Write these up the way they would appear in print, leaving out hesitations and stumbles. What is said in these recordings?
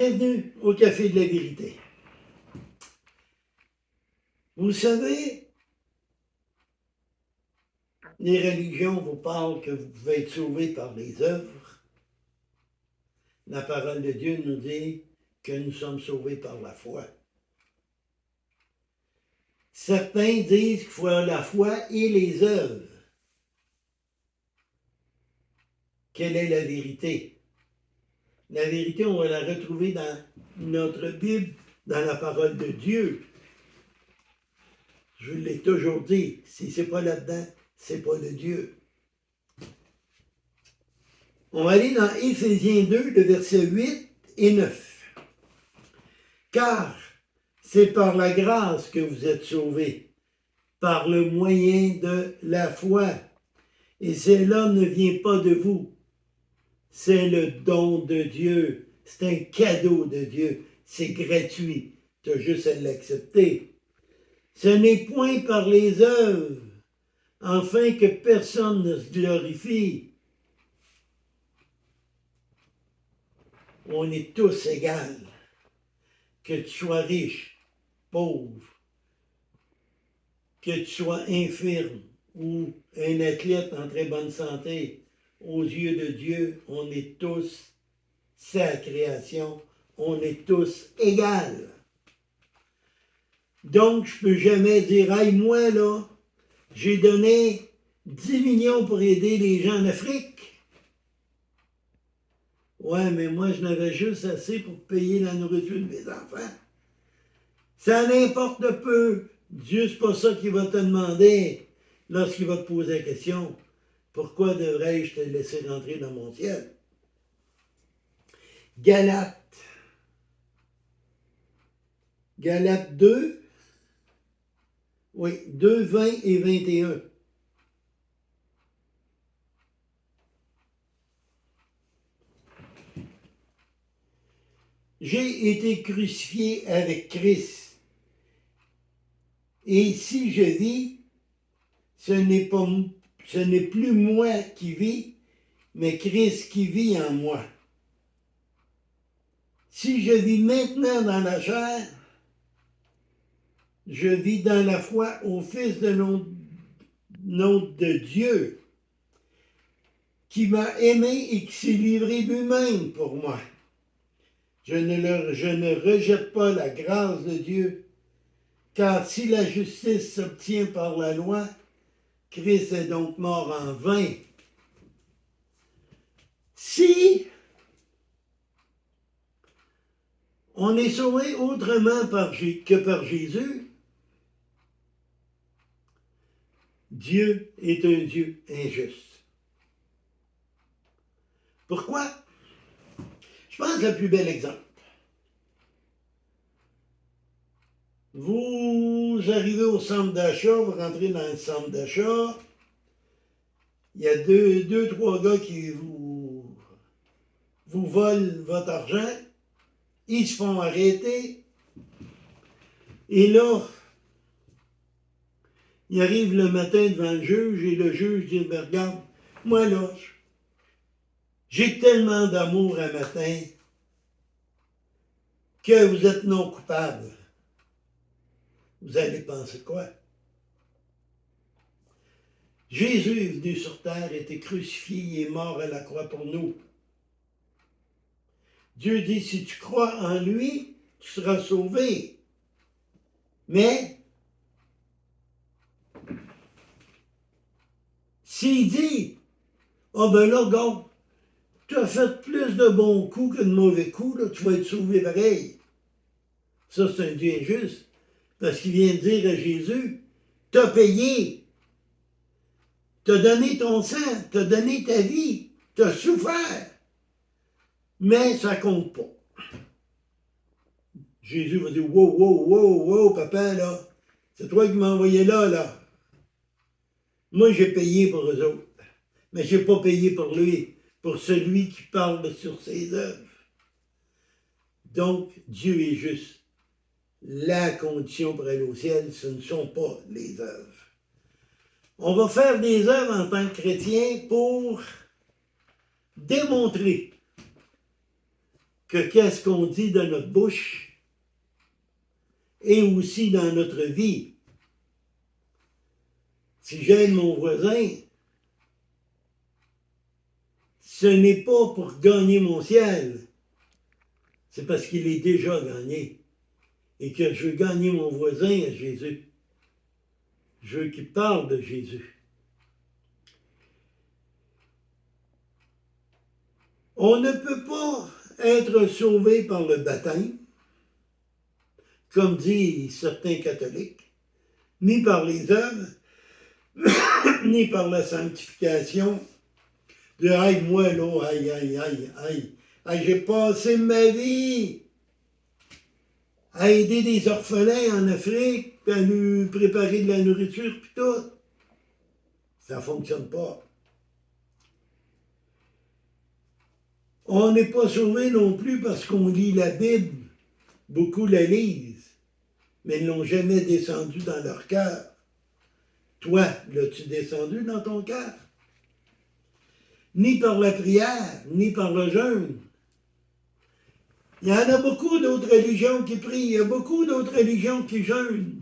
Bienvenue au Café de la Vérité. Vous savez, les religions vous parlent que vous pouvez être sauvé par les œuvres. La parole de Dieu nous dit que nous sommes sauvés par la foi. Certains disent qu'il faut la foi et les œuvres. Quelle est la vérité? La vérité, on va la retrouver dans notre Bible, dans la parole de Dieu. Je l'ai toujours dit, si c'est pas là-dedans, c'est pas de Dieu. On va aller dans Éphésiens 2, le verset 8 et 9. Car c'est par la grâce que vous êtes sauvés, par le moyen de la foi. Et cela ne vient pas de vous. C'est le don de Dieu. C'est un cadeau de Dieu. C'est gratuit. Tu as juste à l'accepter. Ce n'est point par les œuvres, afin que personne ne se glorifie. On est tous égaux. Que tu sois riche, pauvre, que tu sois infirme ou un athlète en très bonne santé, aux yeux de Dieu, on est tous sa création, on est tous égaux. Donc, je ne peux jamais dire, hey, moi, là, j'ai donné 10 millions pour aider les gens en Afrique. Ouais, mais moi, je n'avais juste assez pour payer la nourriture de mes enfants. Ça n'importe peu. Dieu, c'est pas ça qu'il va te demander lorsqu'il va te poser la question. Pourquoi devrais-je te laisser rentrer dans mon ciel? Galates 2, oui, 2, 20 et 21. J'ai été crucifié avec Christ. Et si je vis, ce n'est plus moi qui vis, mais Christ qui vit en moi. Si je vis maintenant dans la chair, je vis dans la foi au Fils de notre de Dieu, qui m'a aimé et qui s'est livré lui-même pour moi. Je ne rejette pas la grâce de Dieu, car si la justice s'obtient par la loi, Christ est donc mort en vain. Si on est sauvé autrement que par Jésus, Dieu est un Dieu injuste. Pourquoi? Je pense que le plus bel exemple. Vous arrivez au centre d'achat, vous rentrez dans le centre d'achat, il y a deux, trois gars qui vous volent votre argent, ils se font arrêter, et là, ils arrivent le matin devant le juge, et le juge dit, ben regarde, moi là, j'ai tellement d'amour un matin que vous êtes non coupable. Vous allez penser quoi? Jésus est venu sur terre, était crucifié, il est mort à la croix pour nous. Dieu dit, si tu crois en lui, tu seras sauvé. Mais, s'il dit, ah ben là, gars, tu as fait plus de bons coups que de mauvais coups, là, tu vas être sauvé pareil. Ça, c'est un Dieu injuste. Parce qu'il vient de dire à Jésus, t'as payé, t'as donné ton sang, t'as donné ta vie, t'as souffert. Mais ça compte pas. Jésus va dire, wow, papa, là, c'est toi qui m'as envoyé là. Moi, j'ai payé pour eux autres, mais je n'ai pas payé pour lui, pour celui qui parle sur ses œuvres. Donc, Dieu est juste. La condition pour aller au ciel, ce ne sont pas les œuvres. On va faire des œuvres en tant que chrétien pour démontrer que qu'est-ce qu'on dit de notre bouche et aussi dans notre vie. Si j'aide mon voisin, ce n'est pas pour gagner mon ciel, c'est parce qu'il est déjà gagné et que je veux gagner mon voisin à Jésus. Je veux qu'il parle de Jésus. On ne peut pas être sauvé par le baptême, comme disent certains catholiques, ni par les œuvres, ni par la sanctification. De aïe, moi là, aïe, j'ai passé ma vie à aider des orphelins en Afrique, puis à nous préparer de la nourriture, puis tout. Ça ne fonctionne pas. On n'est pas sauvé non plus parce qu'on lit la Bible. Beaucoup la lisent, mais ils ne l'ont jamais descendu dans leur cœur. Toi, l'as-tu descendu dans ton cœur? Ni par la prière, ni par le jeûne. Il y en a beaucoup d'autres religions qui prient, il y a beaucoup d'autres religions qui jeûnent.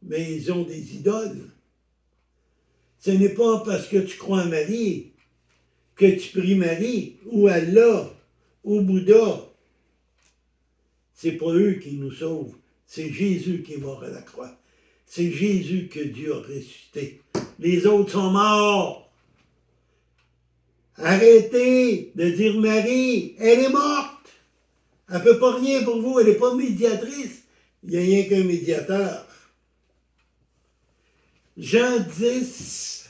Mais ils ont des idoles. Ce n'est pas parce que tu crois en Marie que tu pries Marie, ou Allah, ou Bouddha. C'est pas eux qui nous sauvent, c'est Jésus qui est mort à la croix. C'est Jésus que Dieu a ressuscité. Les autres sont morts. Arrêtez de dire Marie, elle est morte. Elle ne peut pas rien pour vous, elle n'est pas médiatrice. Il n'y a rien qu'un médiateur. Jean 10,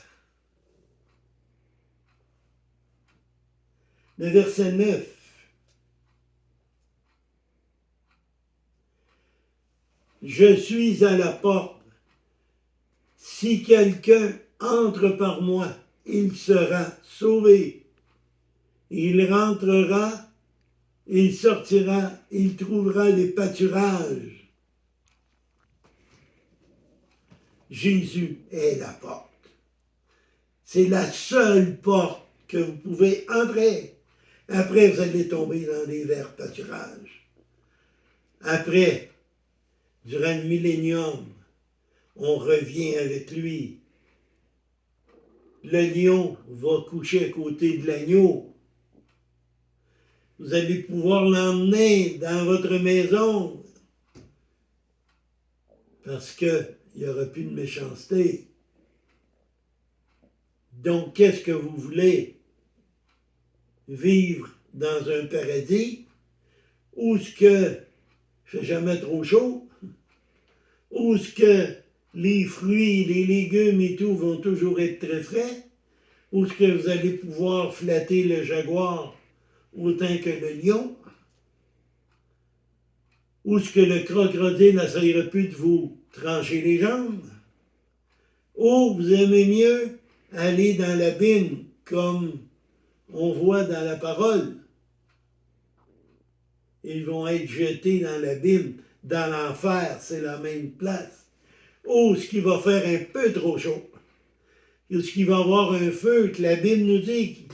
le verset 9. Je suis à la porte. Si quelqu'un entre par moi, il sera sauvé. Il rentrera, il sortira, il trouvera des pâturages. Jésus est la porte. C'est la seule porte que vous pouvez entrer. Après, vous allez tomber dans des verts pâturages. Après, durant le millénium, on revient avec lui. Le lion va coucher à côté de l'agneau. Vous allez pouvoir l'emmener dans votre maison parce qu'il n'y aura plus de méchanceté. Donc, qu'est-ce que vous voulez? Vivre dans un paradis où ce que il ne fait jamais trop chaud, où ce que les fruits, les légumes et tout vont toujours être très frais, où ce que vous allez pouvoir flatter le jaguar autant que le lion, où ce que le crocodile n'essayera plus de vous trancher les jambes, ou vous aimez mieux aller dans l'abîme comme on voit dans la parole. Ils vont être jetés dans l'abîme, dans l'enfer, c'est la même place. Ou ce qui va faire un peu trop chaud. Ou ce qui va avoir un feu, que la Bible nous dit,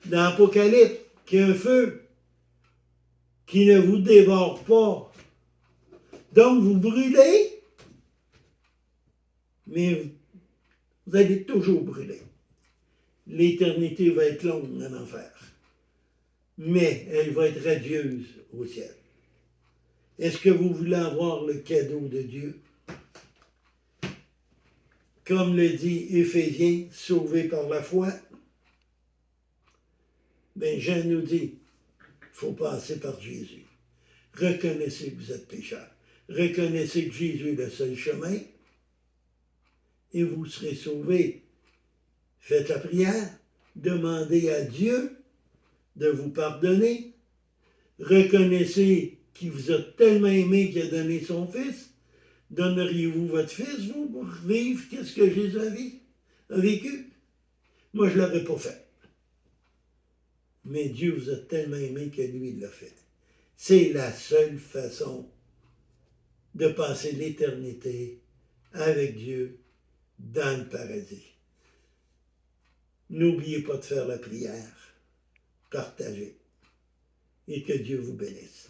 dans l'Apocalypse, qu'il y a un feu qui ne vous dévore pas. Donc vous brûlez, mais vous allez toujours brûler. L'éternité va être longue en enfer, mais elle va être radieuse au ciel. Est-ce que vous voulez avoir le cadeau de Dieu? Comme le dit Éphésiens, sauvé par la foi, bien Jean nous dit, il faut passer par Jésus. Reconnaissez que vous êtes pécheur. Reconnaissez que Jésus est le seul chemin et vous serez sauvés. Faites la prière, demandez à Dieu de vous pardonner. Reconnaissez qu'il vous a tellement aimé qu'il a donné son Fils. Donneriez-vous votre Fils, vous, pour vivre qu'est-ce que Jésus a vécu? Moi, je ne l'aurais pas fait. Mais Dieu vous a tellement aimé que lui, il l'a fait. C'est la seule façon de passer l'éternité avec Dieu dans le paradis. N'oubliez pas de faire la prière. partager. Et que Dieu vous bénisse.